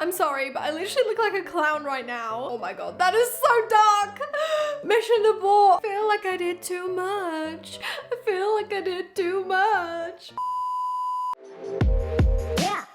I'm sorry, but I literally look like a clown right now. Oh my god, that is so dark. Mission abort. I feel like I did too much. I feel like I did too much. Yeah.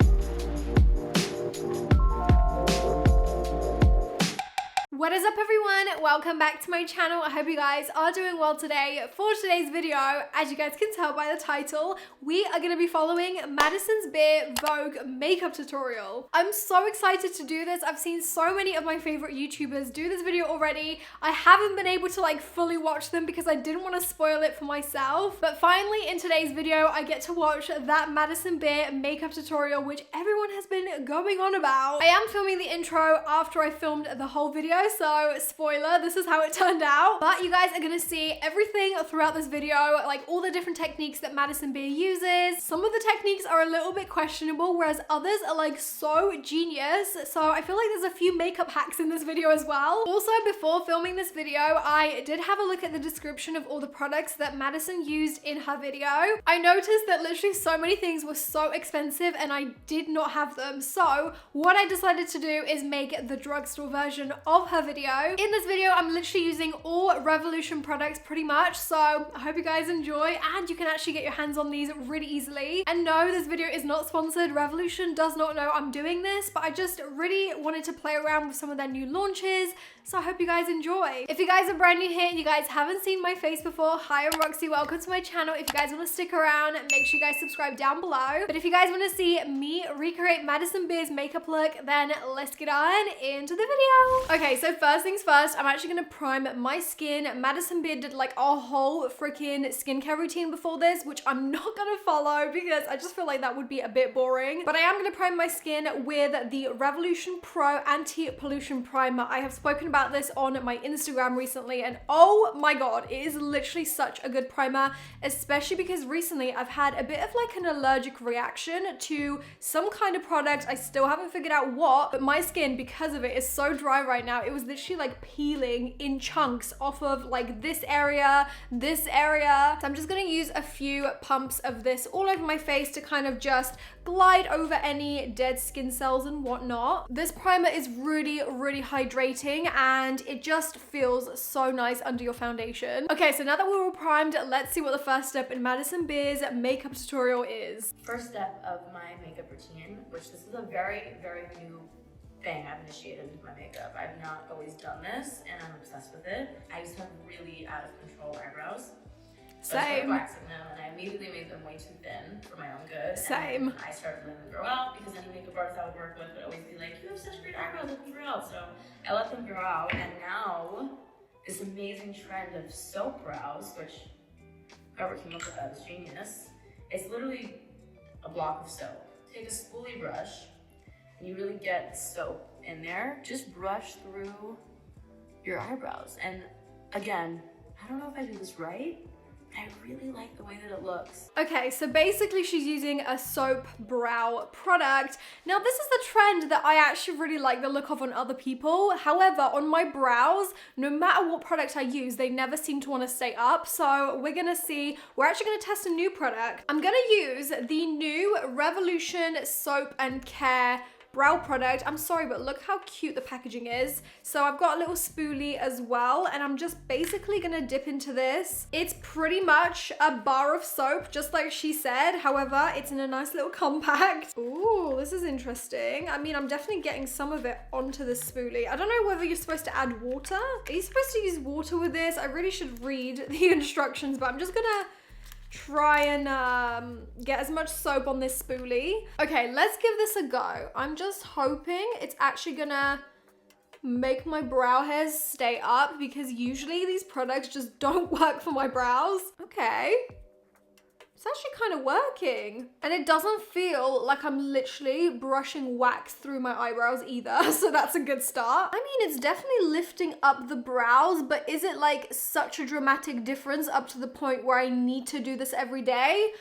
What is up, everyone? Welcome back to my channel. I hope you guys are doing well today. For today's video, as you guys can tell by the title, we are going to be following Madison's Beer Vogue makeup tutorial. I'm so excited to do this. I've seen so many of my favorite YouTubers do this video already. I haven't been able to fully watch them because I didn't want to spoil it for myself. But finally, in today's video, I get to watch that Madison Beer makeup tutorial, which everyone has been going on about. I am filming the intro after I filmed the whole video, so spoiler, this is how it turned out. But you guys are gonna see everything throughout this video, like all the different techniques that Madison Beer uses. Some of the techniques are a little bit questionable, whereas others are so genius. So I feel like there's a few makeup hacks in this video as well. Also, before filming this video, I did have a look at the description of all the products that Madison used in her video. I noticed that literally so many things were so expensive and I did not have them. So what I decided to do is make the drugstore version of her video. In this video, I'm literally using all Revolution products pretty much, so I hope you guys enjoy and you can actually get your hands on these really easily. And no, this video is not sponsored. Revolution does not know I'm doing this, but I just really wanted to play around with some of their new launches, so I hope you guys enjoy. If you guys are brand new here and you guys haven't seen my face before, hi, I'm Roxy, welcome to my channel. If you guys want to stick around, make sure you guys subscribe down below. But if you guys want to see me recreate Madison Beer's makeup look, then let's get on into the video. Okay, so first things first, I'm actually gonna prime my skin. Madison Beer did a whole freaking skincare routine before this, which I'm not gonna follow because I just feel like that would be a bit boring. But I am gonna prime my skin with the Revolution Pro Anti-Pollution Primer. I have spoken about this on my Instagram recently, and oh my god, it is literally such a good primer, especially because recently I've had a bit of an allergic reaction to some kind of product. I still haven't figured out what, but my skin, because of it, is so dry right now. It was literally peeling in chunks off of this area. So I'm just gonna use a few pumps of this all over my face to kind of just glide over any dead skin cells and whatnot. This primer is really, really hydrating and it just feels so nice under your foundation. Okay, so now that we're all primed, let's see what the first step in Madison Beer's makeup tutorial is. First step of my makeup routine, which this is a very, very new thing I've initiated with my makeup. I've not always done this and I'm obsessed with it. I used to have really out of control eyebrows. So I started waxing them and I immediately made them way too thin for my own good. Same. And I started letting them grow out because any makeup artist I would work with would always be like, you have such great eyebrows, let them grow out. So I let them grow out, and now this amazing trend of soap brows, which whoever came up with that is genius. It's literally a block of soap. Take a spoolie brush and you really get soap in there. Just brush through your eyebrows. And again, I don't know if I do this right, I really like the way that it looks. Okay, so basically she's using a soap brow product. Now this is the trend that I actually really like the look of on other people. However, on my brows, no matter what product I use, they never seem to want to stay up. So we're actually gonna test a new product. I'm gonna use the new Revolution Soap and Care brow product. I'm sorry, but look how cute the packaging is. So I've got a little spoolie as well, and I'm just basically gonna dip into this. It's pretty much a bar of soap, just like she said. However, it's in a nice little compact. Ooh, this is interesting. I mean, I'm definitely getting some of it onto the spoolie. I don't know whether you're supposed to add water. Are you supposed to use water with this? I really should read the instructions, but I'm just gonna try and get as much soap on this spoolie. Okay, let's give this a go. I'm just hoping it's actually gonna make my brow hairs stay up because usually these products just don't work for my brows. Okay. It's actually kind of working. And it doesn't feel like I'm literally brushing wax through my eyebrows either, so that's a good start. I mean, it's definitely lifting up the brows, but is it such a dramatic difference up to the point where I need to do this every day?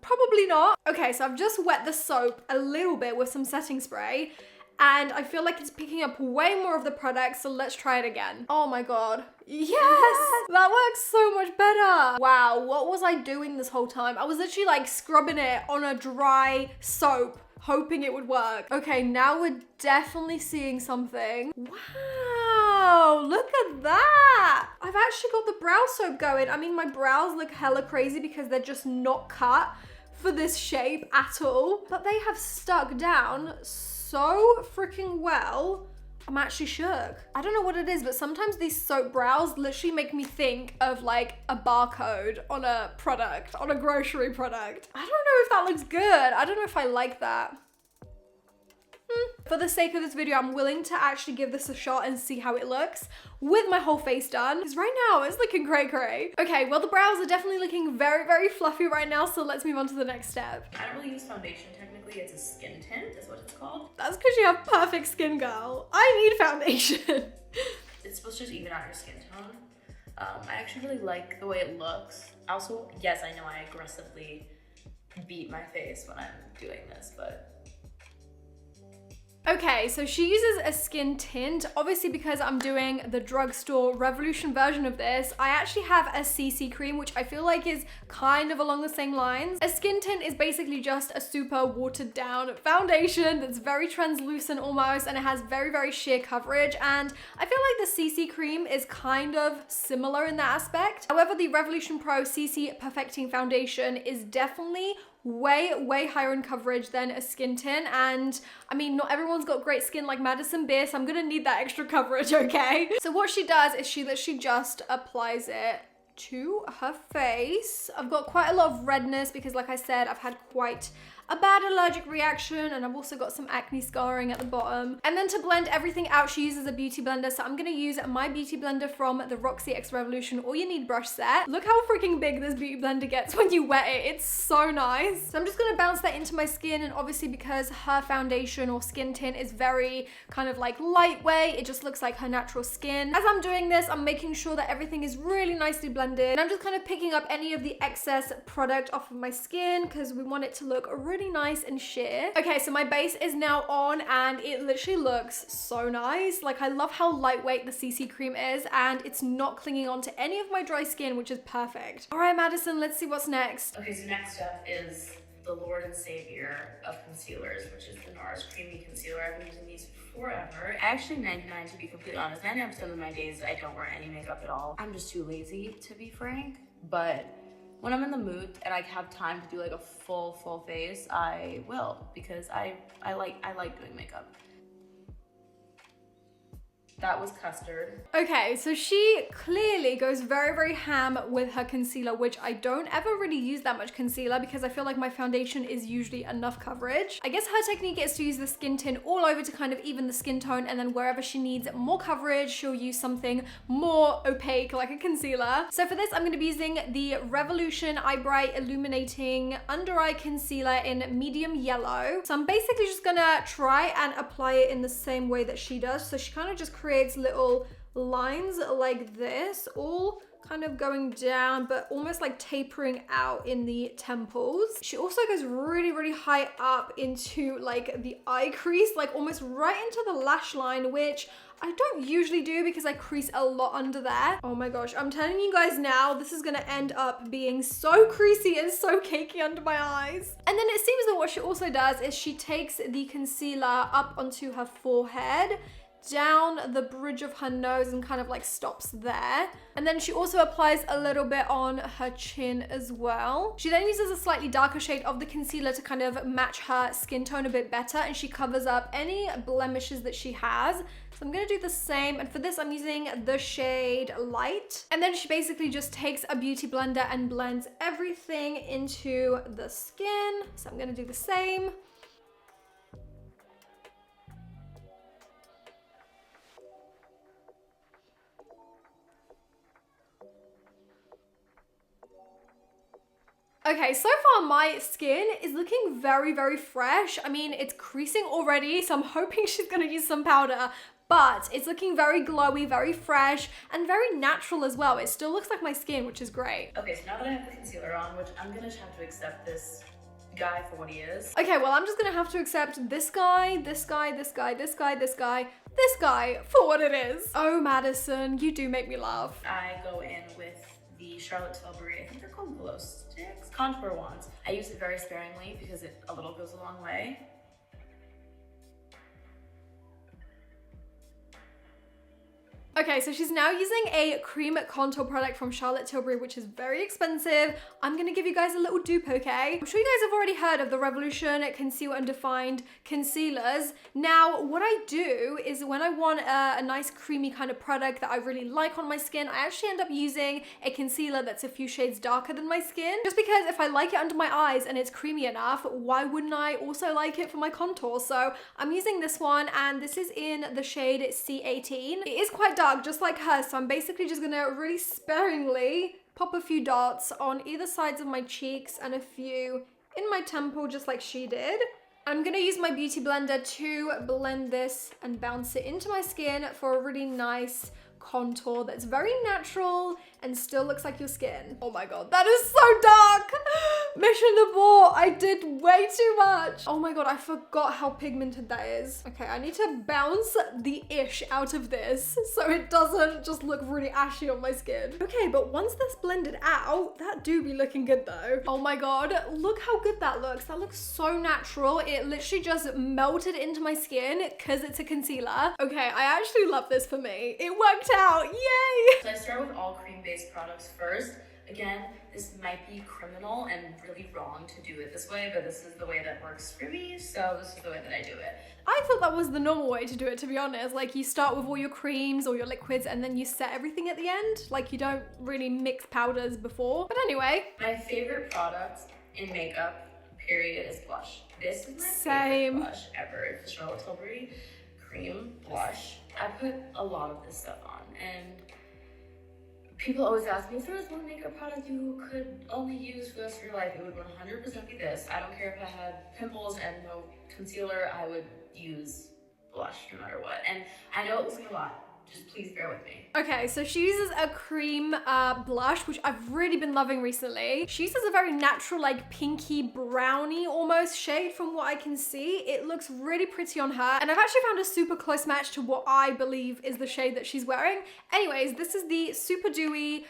Probably not. Okay, so I've just wet the soap a little bit with some setting spray, and I feel like it's picking up way more of the product, so let's try it again. Oh my god. Yes! That works so much better. Wow, what was I doing this whole time? I was literally scrubbing it on a dry soap hoping it would work. Okay, now we're definitely seeing something. Wow, look at that. I've actually got the brow soap going. I mean, my brows look hella crazy because they're just not cut for this shape at all, but they have stuck down so freaking well. I'm actually shook. I don't know what it is, but sometimes these soap brows literally make me think of like a barcode on a product, on a grocery product. I don't know if that looks good. I don't know if I like that. For the sake of this video, I'm willing to actually give this a shot and see how it looks with my whole face done. Because right now it's looking cray. Okay, well the brows are definitely looking very fluffy right now, so let's move on to the next step. I don't really use foundation technically, it's a skin tint is what it's called. That's because you have perfect skin, girl. I need foundation. It's supposed to just even out your skin tone. I actually really like the way it looks. Also, yes, I know I aggressively beat my face when I'm doing this, but okay, so she uses a skin tint. Obviously, because I'm doing the drugstore Revolution version of this, I actually have a CC cream, which I feel like is kind of along the same lines. A skin tint is basically just a super watered down foundation that's very translucent almost, and it has very sheer coverage. And I feel like the CC cream is kind of similar in that aspect. However, the Revolution Pro CC Perfecting Foundation is definitely way higher in coverage than a skin tint, and I mean, not everyone's got great skin like Madison Beer, so I'm gonna need that extra coverage, okay? So what she does is she literally just applies it to her face. I've got quite a lot of redness because, like I said, I've had quite a bad allergic reaction, and I've also got some acne scarring at the bottom. And then to blend everything out, she uses a beauty blender. So I'm gonna use my beauty blender from the ROXI X Revolution All You Need brush set. Look how freaking big this beauty blender gets when you wet it. It's so nice. So I'm just gonna bounce that into my skin, and obviously because her foundation or skin tint is very kind of like lightweight, it just looks like her natural skin. As I'm doing this, I'm making sure that everything is really nicely blended, and I'm just kind of picking up any of the excess product off of my skin because we want it to look really nice and sheer. Okay, so my base is now on, and it literally looks so nice. Like, I love how lightweight the CC cream is, and it's not clinging on to any of my dry skin, which is perfect. All right, Madison, let's see what's next. okay, so next up is the Lord and Savior of concealers, which is the NARS Creamy Concealer. I've been using these forever. Actually, 99 to be completely honest. 99% of my days I don't wear any makeup at all. I'm just too lazy, to be frank. But when I'm in the mood and I have time to do like a full face, I will, because I like doing makeup. That was custard. Okay, so she clearly goes very ham with her concealer, which I don't ever really use that much concealer because I feel like my foundation is usually enough coverage. I guess her technique is to use the skin tint all over to kind of even the skin tone, and then wherever she needs more coverage, she'll use something more opaque like a concealer. So for this, I'm gonna be using the Revolution Eye Bright Illuminating Under Eye Concealer in medium yellow. So I'm basically just gonna try and apply it in the same way that she does. So she kind of just creates little lines like this, all kind of going down, but almost like tapering out in the temples. She also goes really high up into like the eye crease, like almost right into the lash line, which I don't usually do because I crease a lot under there. Oh my gosh, I'm telling you guys now, this is gonna end up being so creasy and so cakey under my eyes. And then it seems that what she also does is she takes the concealer up onto her forehead, down the bridge of her nose, and kind of like stops there. And then she also applies a little bit on her chin as well. She then uses a slightly darker shade of the concealer to kind of match her skin tone a bit better, and she covers up any blemishes that she has. So I'm gonna do the same, and for this I'm using the shade Light. And then she basically just takes a beauty blender and blends everything into the skin. So I'm gonna do the same. Okay, so far my skin is looking very fresh. I mean, it's creasing already, so I'm hoping she's gonna use some powder, but it's looking very glowy, very fresh, and very natural as well. It still looks like my skin, which is great. Okay, so now that I have the concealer on, which I'm gonna have to accept this guy for what he is. Okay, well, I'm just gonna have to accept this guy, this guy, this guy, this guy, this guy, this guy for what it is. Oh, Madison, you do make me laugh. I go in with the Charlotte Tilbury, I think they're called glow sticks, contour wands. I use it very sparingly because a little goes a long way. Okay, so she's now using a cream contour product from Charlotte Tilbury, which is very expensive. I'm gonna give you guys a little dupe, okay? I'm sure you guys have already heard of the Revolution Conceal and Defined concealers. Now, what I do is when I want a nice creamy kind of product that I really like on my skin, I actually end up using a concealer that's a few shades darker than my skin. Just because if I like it under my eyes and it's creamy enough, why wouldn't I also like it for my contour? So I'm using this one, and this is in the shade C18. It is quite dark, just like her, so I'm basically just gonna really sparingly pop a few dots on either sides of my cheeks and a few in my temple, just like she did. I'm gonna use my beauty blender to blend this and bounce it into my skin for a really nice contour that's very natural and still looks like your skin. Oh my god, that is so dark! Mission abort! I did way too much! Oh my god, I forgot how pigmented that is. Okay, I need to bounce the ish out of this so it doesn't just look really ashy on my skin. Okay, but once that's blended out, that do be looking good though. Oh my god, look how good that looks. That looks so natural. It literally just melted into my skin because it's a concealer. Okay, I actually love this for me. It worked out, yay! So I start with all cream-based products first. Again, this might be criminal and really wrong to do it this way, but this is the way that works for me, so this is the way that I do it. I thought that was the normal way to do it, to be honest. Like, you start with all your creams or your liquids and then you set everything at the end. Like, you don't really mix powders before. But anyway. My favorite product in makeup, period, is blush. This is my Same. favorite blush ever. It's the Charlotte Tilbury Cream Blush. I put a lot of this stuff on, and people always ask me, if there was one makeup product you could only use for the rest of your life, it would 100% be this. I don't care if I had pimples and no concealer, I would use blush no matter what. And I know it looks like a lot. Just please bear with me. Okay, so she uses a cream blush, which I've really been loving recently. She uses a very natural, like pinky brownie almost shade from what I can see. It looks really pretty on her. And I've actually found a super close match to what I believe is the shade that she's wearing. Anyways, this is the Super Dewy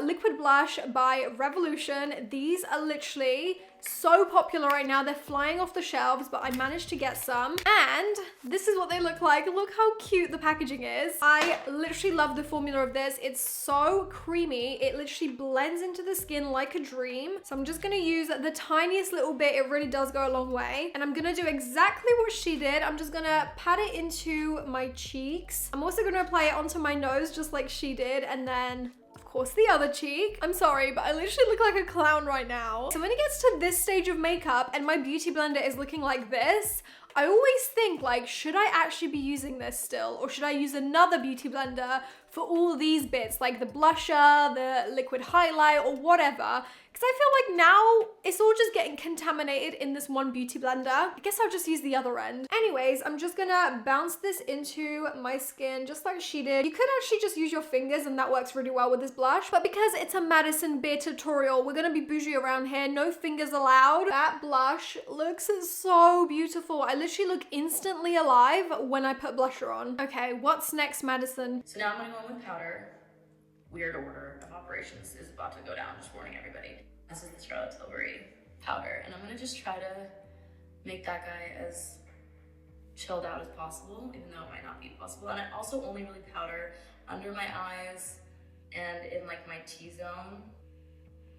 liquid blush by Revolution. These are literally so popular right now. They're flying off the shelves, but I managed to get some. And this is what they look like. Look how cute the packaging is. I literally love the formula of this. It's so creamy. It literally blends into the skin like a dream. So I'm just gonna use the tiniest little bit. It really does go a long way. And I'm gonna do exactly what she did. I'm just gonna pat it into my cheeks. I'm also gonna apply it onto my nose just like she did, and then of course the other cheek. I'm sorry, but I literally look like a clown right now. So when it gets to this stage of makeup and my beauty blender is looking like this, I always think, like, should I actually be using this still, or should I use another beauty blender for all these bits, like the blusher, the liquid highlight, or whatever? Because I feel like now it's all just getting contaminated in this one beauty blender. I guess I'll just use the other end. Anyways, I'm just gonna bounce this into my skin just like she did. You could actually just use your fingers and that works really well with this blush, but because it's a Madison beer tutorial, we're gonna be bougie around here. No fingers allowed. That blush looks so beautiful. I literally look instantly alive when I put blusher on. Okay, what's next, Madison? So now I'm gonna go in with powder. Weird order of operations is about to go down, just warning everybody. This is the Charlotte Tilbury powder, and I'm gonna just try to make that guy as chilled out as possible, even though it might not be possible. And I also only really powder under my eyes and in like my T-zone.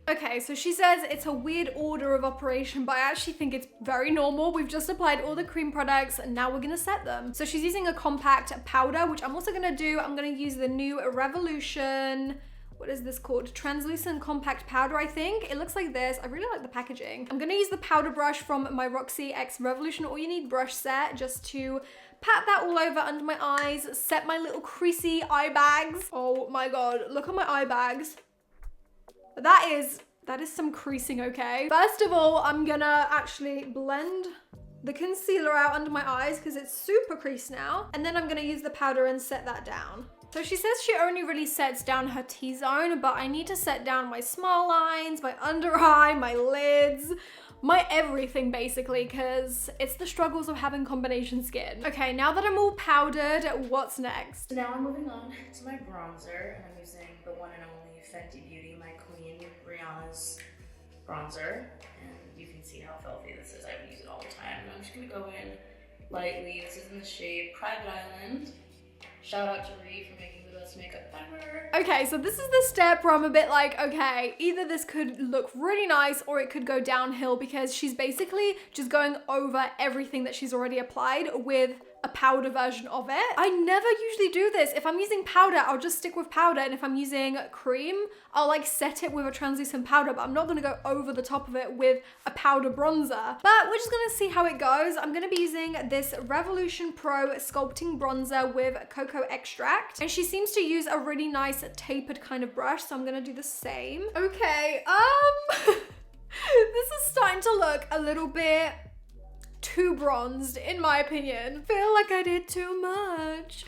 Okay, so she says it's a weird order of operation, but I actually think it's very normal. We've just applied all the cream products and now we're gonna set them. So she's using a compact powder, which I'm also gonna do. I'm gonna use the new Revolution, what is this called? Translucent compact powder, I think. It looks like this. I really like the packaging. I'm gonna use the powder brush from my ROXI X Revolution All You Need brush set just to pat that all over under my eyes, set my little creasy eye bags. Oh my God, look at my eye bags. That is some creasing, okay? First of all, I'm gonna actually blend the concealer out under my eyes because it's super creased now. And then I'm gonna use the powder and set that down. So she says she only really sets down her T-zone, but I need to set down my smile lines, my under eye, my lids, my everything basically, because it's the struggles of having combination skin. Okay, now that I'm all powdered, what's next? So now I'm moving on to my bronzer, and I'm using the one and only Fenty Beauty, my queen, Rihanna's bronzer. And you can see how filthy this is. I would use it all the time. And I'm just gonna go in lightly. This is in the shade Private Island. Shout out to Ree for making the best makeup ever. Okay, so this is the step where I'm a bit like, okay, either this could look really nice or it could go downhill, because she's basically just going over everything that she's already applied with a powder version of it. I never usually do this. If I'm using powder, I'll just stick with powder, and if I'm using cream, I'll like set it with a translucent powder, but I'm not gonna go over the top of it with a powder bronzer. But we're just gonna see how it goes. I'm gonna be using this Revolution Pro Sculpting Bronzer with cocoa extract, and she seems to use a really nice tapered kind of brush, so I'm gonna do the same. Okay, this is starting to look a little bit too bronzed, in my opinion. I feel like I did too much.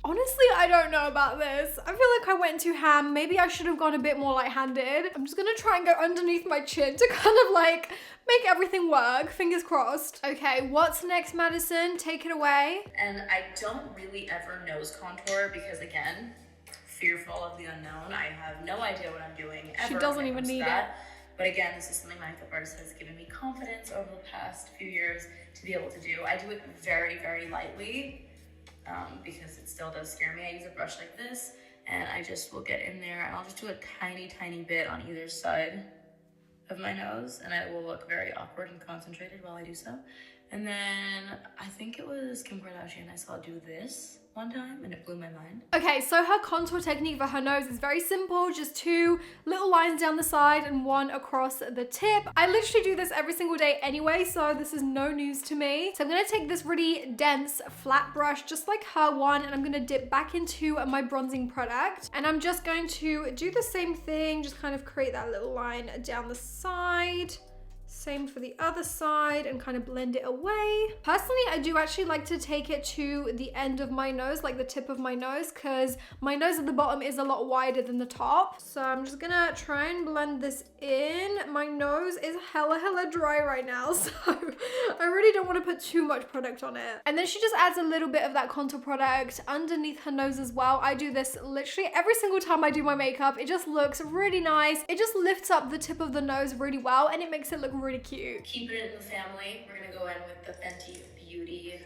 Honestly, I don't know about this. I feel like I went too ham. Maybe I should have gone a bit more light-handed. I'm just gonna try and go underneath my chin to kind of like make everything work. Fingers crossed. Okay, what's next, Madison? Take it away. And I don't really ever nose contour because, again, fearful of the unknown. I have no idea what I'm doing ever. She doesn't even need it. But again, this is something my makeup artist has given me confidence over the past few years to be able to do. I do it very, very lightly because it still does scare me. I use a brush like this, and I just will get in there, and I'll just do a tiny, tiny bit on either side of my nose, and it will look very awkward and concentrated while I do so. And then I think it was Kim Kardashian, I saw do this one time and it blew my mind. Okay, so her contour technique for her nose is very simple, just 2 little lines down the side and 1 across the tip. I literally do this every single day anyway, so this is no news to me. So I'm gonna take this really dense flat brush, just like her one, and I'm gonna dip back into my bronzing product. And I'm just going to do the same thing, just kind of create that little line down the side. Same for the other side, and kind of blend it away. Personally, I do actually like to take it to the end of my nose, like the tip of my nose, because my nose at the bottom is a lot wider than the top. So I'm just gonna try and blend this in. My nose is hella dry right now, so I really don't want to put too much product on it. And then she just adds a little bit of that contour product underneath her nose as well. I do this literally every single time I do my makeup. It just looks really nice. It just lifts up the tip of the nose really well, and it makes it look really cute. Keeping it in the family, we're gonna go in with the Fenty Beauty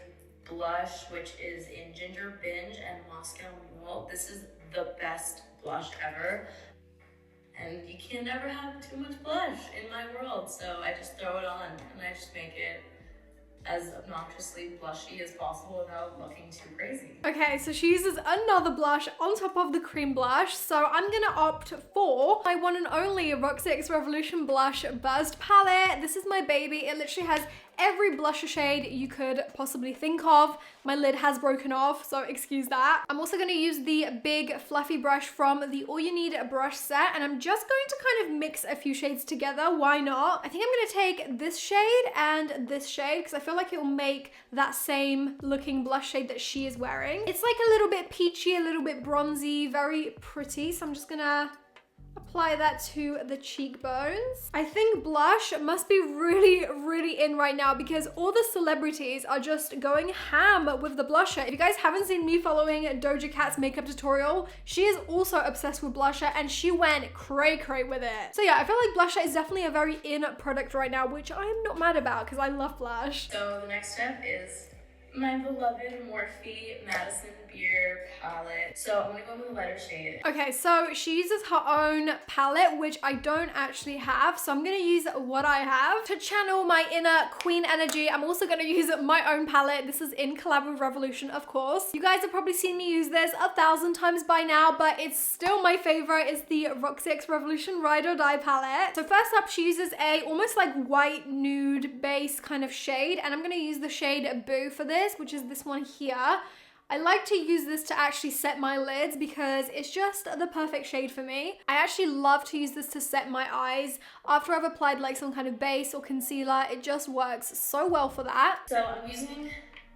blush, which is in Ginger Binge and Moscow Mule. This is the best blush ever, and you can never have too much blush in my world, so I just throw it on and I just make it as obnoxiously blushy as possible without looking too crazy. Okay, so she uses another blush on top of the cream blush, so I'm gonna opt for my one and only Roxxsaurus Revolution Blush Burst Palette. This is my baby. It literally has every blusher shade you could possibly think of. My lid has broken off, so excuse that. I'm also going to use the big fluffy brush from the All You Need brush set, and I'm just going to kind of mix a few shades together. Why not? I think I'm going to take this shade and this shade because I feel like it will make that same looking blush shade that she is wearing. It's like a little bit peachy, a little bit bronzy, very pretty. So I'm just gonna apply that to the cheekbones. I think blush must be really in right now because all the celebrities are just going ham with the blusher. If you guys haven't seen me following Doja Cat's makeup tutorial, she is also obsessed with blusher and she went cray with it. So yeah, I feel like blusher is definitely a very in product right now, which I am not mad about because I love blush. So the next step is my beloved Morphe Madison Beer palette. So I'm gonna go with a lighter shade. Okay, so she uses her own palette, which I don't actually have. So I'm gonna use what I have to channel my inner queen energy. I'm also gonna use my own palette. This is in collab with Revolution, of course. You guys have probably seen me use this 1,000 times by now, but it's still my favorite. It's the Roxxsaurus Revolution Ride or Die palette. So first up, she uses a almost like white nude base kind of shade, and I'm gonna use the shade Boo for this, which is this one here. I like to use this to actually set my lids because it's just the perfect shade for me. I actually love to use this to set my eyes after I've applied like some kind of base or concealer. It just works so well for that. So I'm using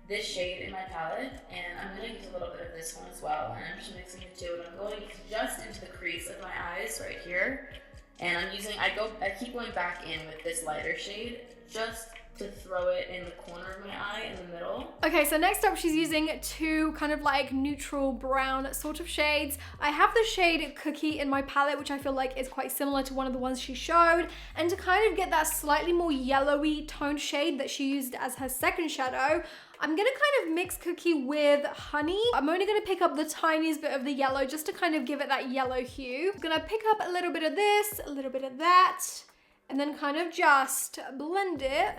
this shade in my palette and I'm going to use a little bit of this one as well, and I'm just mixing the two, and I'm going just into the crease of my eyes right here, and I'm using, I keep going back in with this lighter shade just to throw it in the corner of my eye in the middle. Okay, so next up she's using two kind of like neutral brown sort of shades. I have the shade Cookie in my palette, which I feel like is quite similar to one of the ones she showed, and to kind of get that slightly more yellowy toned shade that she used as her second shadow, I'm gonna kind of mix Cookie with honey. I'm only gonna pick up the tiniest bit of the yellow just to kind of give it that yellow hue. I'm gonna pick up a little bit of this, a little bit of that, and then kind of just blend it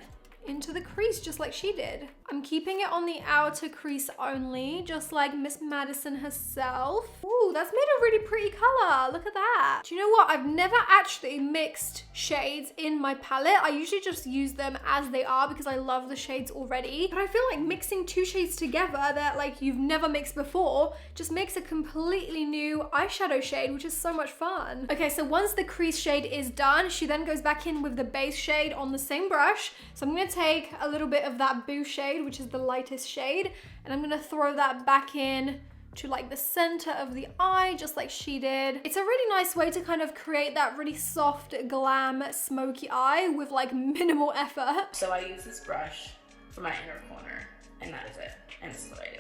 into the crease just like she did. I'm keeping it on the outer crease only, just like Miss Madison herself. Ooh, that's made a really pretty color. Look at that. Do you know what? I've never actually mixed shades in my palette. I usually just use them as they are because I love the shades already. But I feel like mixing two shades together that like you've never mixed before just makes a completely new eyeshadow shade, which is so much fun. Okay, so once the crease shade is done, she then goes back in with the base shade on the same brush. So I'm gonna take a little bit of that Boo shade, which is the lightest shade, and I'm gonna throw that back in to like the center of the eye, just like she did. It's a really nice way to kind of create that really soft, glam, smoky eye with like minimal effort. So I use this brush for my inner corner, and that is it. And this is what I do.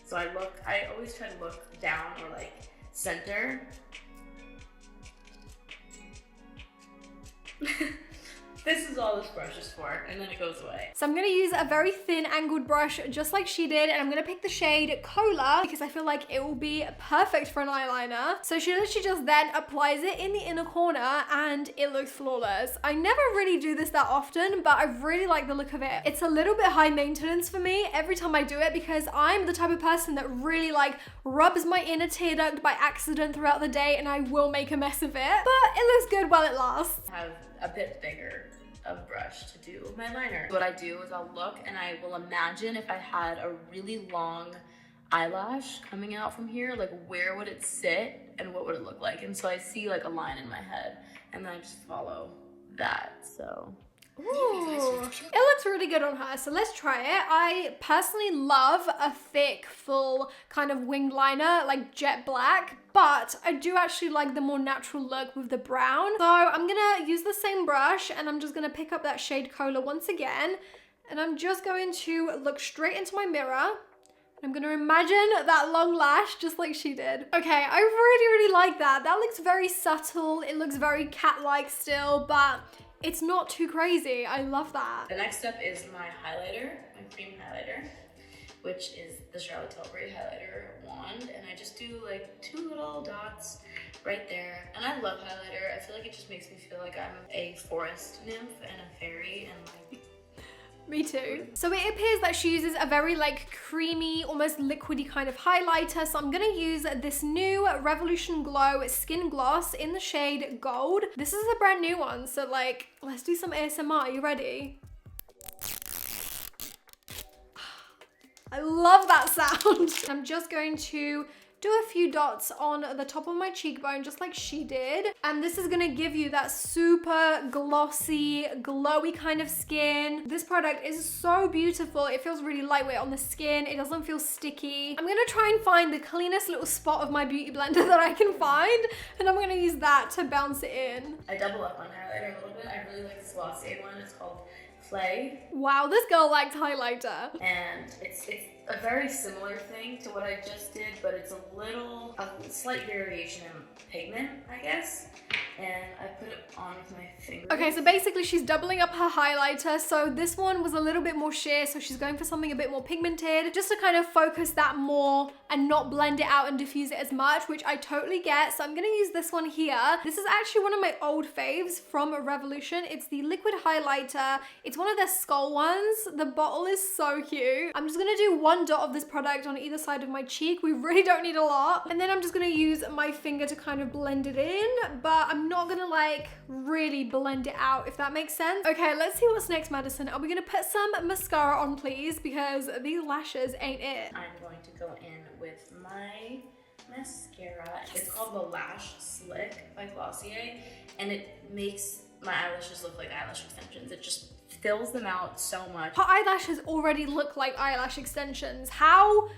So I always try to look down or like center. This is all this brush is for, and then it goes away. So I'm gonna use a very thin angled brush just like she did, and I'm gonna pick the shade Cola because I feel like it will be perfect for an eyeliner. So she literally just then applies it in the inner corner and it looks flawless. I never really do this that often, but I really like the look of it. It's a little bit high maintenance for me every time I do it because I'm the type of person that really like rubs my inner tear duct by accident throughout the day and I will make a mess of it, but it looks good while it lasts. I have a bit bigger of brush to do my liner. What I do is I'll look and I will imagine if I had a really long eyelash coming out from here, like where would it sit and what would it look like? And so I see like a line in my head and then I just follow that, so. Ooh, it looks really good on her, so let's try it. I personally love a thick, full kind of winged liner, like jet black, but I do actually like the more natural look with the brown. So I'm gonna use the same brush and I'm just gonna pick up that shade Cola once again, and I'm just going to look straight into my mirror. I'm gonna imagine that long lash just like she did. Okay, I really like that. That looks very subtle. It looks very cat-like still, but it's not too crazy. I love that. The next step is my highlighter, my cream highlighter, which is the Charlotte Tilbury highlighter wand. And I just do like 2 little dots right there. And I love highlighter. I feel like it just makes me feel like I'm a forest nymph and a fairy and like... Me too. So it appears that she uses a very like creamy, almost liquidy kind of highlighter. So I'm gonna use this new Revolution Glow Skin Gloss in the shade Gold. This is a brand new one, so like, let's do some ASMR. Are you ready? I love that sound. I'm just going to do a few dots on the top of my cheekbone just like she did, and this is gonna give you that super glossy, glowy kind of skin. This product is so beautiful. It feels really lightweight on the skin. It doesn't feel sticky. I'm gonna try and find the cleanest little spot of my beauty blender that I can find, and I'm gonna use that to bounce it in. I double up on highlighter a little bit. I really like this Glossier one. It's called Play. Wow, this girl likes highlighter. And it's a very similar thing to what I just did, but it's a slight variation in pigment, I guess. And I put it on with my finger. Okay, so basically she's doubling up her highlighter. So this one was a little bit more sheer, so she's going for something a bit more pigmented, just to kind of focus that more and not blend it out and diffuse it as much, which I totally get. So I'm gonna use this one here. This is actually one of my old faves from Revolution. It's the liquid highlighter. It's one of their skull ones. The bottle is so cute. I'm just gonna do 1 dot of this product on either side of my cheek. We really don't need a lot. And then I'm just gonna use my finger to kind of blend it in, but I'm not gonna like really blend it out, if that makes sense. Okay, let's see what's next, Madison. Are we gonna put some mascara on, please? Because these lashes ain't it. I'm going to go in with my mascara. Yes. It's called the Lash Slick by Glossier, and it makes my eyelashes look like eyelash extensions. It just fills them out so much. Her eyelashes already look like eyelash extensions. How?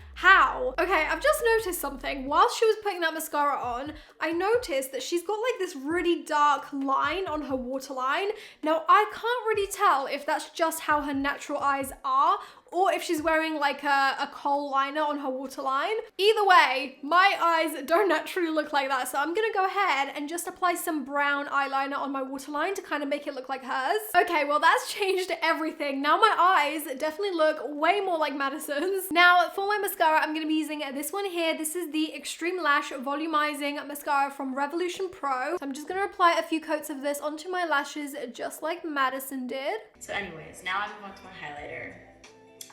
Okay, I've just noticed something. While she was putting that mascara on, I noticed that she's got like this really dark line on her waterline. Now, I can't really tell if that's just how her natural eyes are or if she's wearing like a kohl liner on her waterline. Either way, my eyes don't naturally look like that, so I'm gonna go ahead and just apply some brown eyeliner on my waterline to kind of make it look like hers. Okay, well that's changed everything. Now my eyes definitely look way more like Madison's. Now for my mascara, I'm gonna be using this one here. This is the Extreme Lash Volumizing Mascara from Revolution Pro. So I'm just gonna apply a few coats of this onto my lashes just like Madison did. So anyways, now I move on to my highlighter.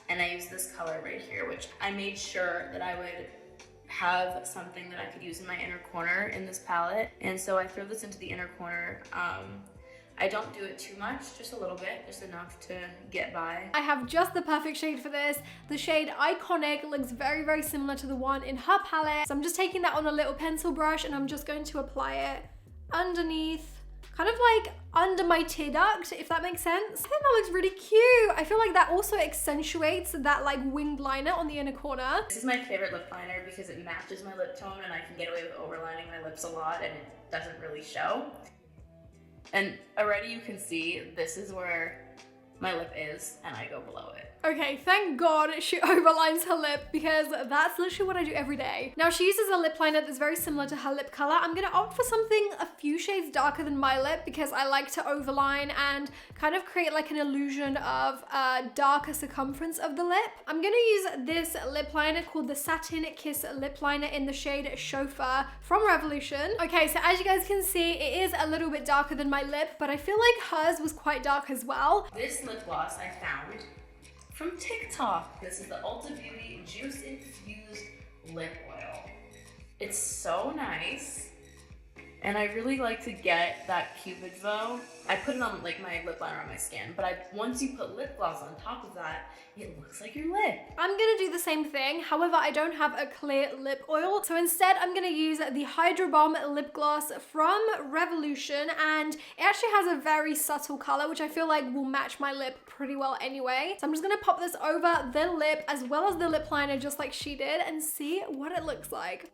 And I use this color right here, which I made sure that I would have something that I could use in my inner corner in this palette. And so I throw this into the inner corner. I don't do it too much, just a little bit, just enough to get by. I have just the perfect shade for this. The shade Iconic looks very, very similar to the one in her palette. So I'm just taking that on a little pencil brush and I'm just going to apply it underneath, kind of like under my tear duct, if that makes sense. I think that looks really cute. I feel like that also accentuates that like winged liner on the inner corner. This is my favorite lip liner because it matches my lip tone and I can get away with overlining my lips a lot and it doesn't really show. And already you can see this is where my lip is and I go below it. Okay, thank God she overlines her lip because that's literally what I do every day. Now she uses a lip liner that's very similar to her lip color. I'm gonna opt for something a few shades darker than my lip because I like to overline and kind of create like an illusion of a darker circumference of the lip. I'm gonna use this lip liner called the Satin Kiss lip liner in the shade Chauffeur from Revolution. Okay, so as you guys can see, it is a little bit darker than my lip, but I feel like hers was quite dark as well. This lip gloss I found from TikTok. This is the Ulta Beauty Juice Infused Lip Oil. It's so nice. And I really like to get that Cupid bow. I put it on like my lip liner on my skin, but once you put lip gloss on top of that, it looks like your lip. I'm gonna do the same thing. However, I don't have a clear lip oil. So instead, I'm gonna use the Hydro Bomb lip gloss from Revolution. And it actually has a very subtle color, which I feel like will match my lip pretty well anyway. So I'm just gonna pop this over the lip as well as the lip liner just like she did and see what it looks like.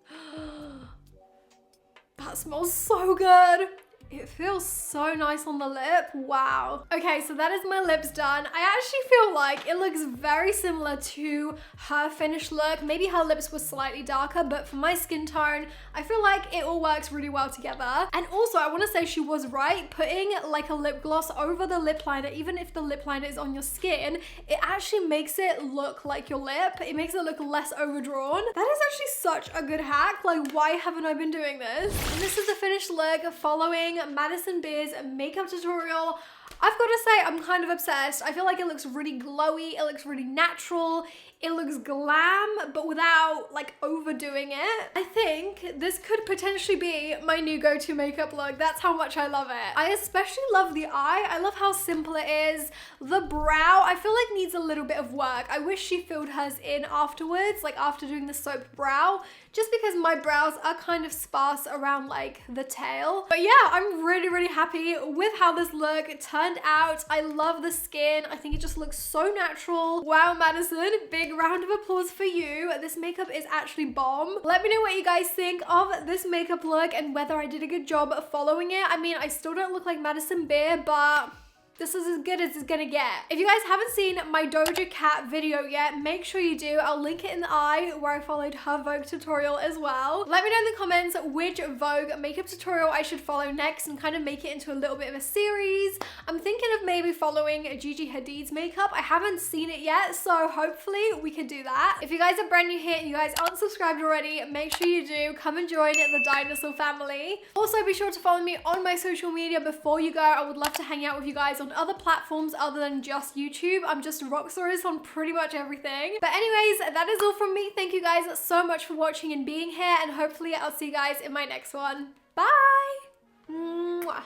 That smells so good. It feels so nice on the lip. Wow. Okay, so that is my lips done. I actually feel like it looks very similar to her finished look. Maybe her lips were slightly darker, but for my skin tone, I feel like it all works really well together. And also, I want to say she was right. Putting like a lip gloss over the lip liner, even if the lip liner is on your skin, it actually makes it look like your lip. It makes it look less overdrawn. That is actually such a good hack. Like, why haven't I been doing this? And this is the finished look following Madison Beer's makeup tutorial. I've got to say, I'm kind of obsessed. I feel like it looks really glowy, it looks really natural, it looks glam, but without like overdoing it. I think this could potentially be my new go-to makeup look. That's how much I love it. I especially love the eye. I love how simple it is. The brow, I feel like needs a little bit of work. I wish she filled hers in afterwards, like after doing the soap brow, just because my brows are kind of sparse around like the tail. But yeah, I'm really, really happy with how this look turned out. I love the skin. I think it just looks so natural. Wow, Madison, big round of applause for you. This makeup is actually bomb. Let me know what you guys think of this makeup look and whether I did a good job following it. I mean, I still don't look like Madison Beer, but this is as good as it's gonna get. If you guys haven't seen my Doja Cat video yet, make sure you do. I'll link it in the eye where I followed her Vogue tutorial as well. Let me know in the comments which Vogue makeup tutorial I should follow next and kind of make it into a little bit of a series. I'm thinking of maybe following Gigi Hadid's makeup. I haven't seen it yet, so hopefully we can do that. If you guys are brand new here and you guys aren't subscribed already, make sure you do. Come and join the dinosaur family. Also, be sure to follow me on my social media before you go. I would love to hang out with you guys on other platforms other than just YouTube. I'm just Roxxsaurus on pretty much everything. But anyways, that is all from me. Thank you guys so much for watching and being here, and hopefully I'll see you guys in my next one. Bye! Mwah.